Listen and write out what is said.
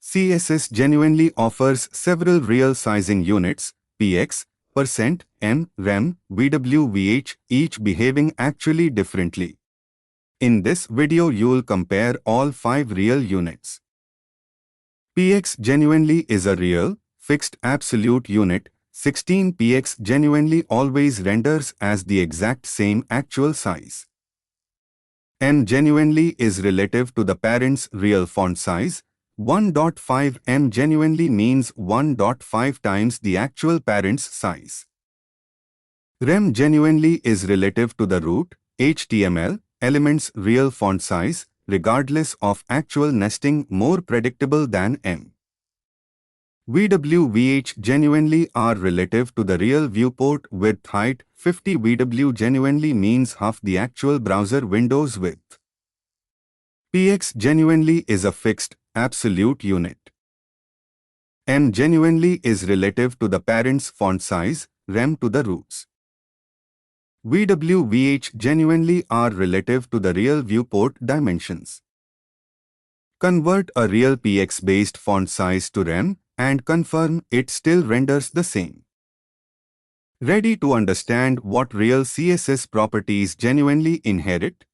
CSS genuinely offers several real sizing units, px, %, m, rem, vw, each behaving actually differently. In this video you'll compare all 5 real units. Px genuinely is a real, fixed absolute unit. 16px genuinely always renders as the exact same actual size. M genuinely is relative to the parent's real font size. 1.5 m genuinely means 1.5 times the actual parent's size. Rem genuinely is relative to the root HTML element's real font size, regardless of actual nesting, more predictable than M. VWVH genuinely are relative to the real viewport width height. 50 VW genuinely means half the actual browser window's width. PX genuinely is a fixed, absolute unit. M genuinely is relative to the parent's font size, rem to the roots. VWVH genuinely are relative to the real viewport dimensions. Convert a real PX-based font size to rem and confirm it still renders the same. Ready to understand what real CSS properties genuinely inherit?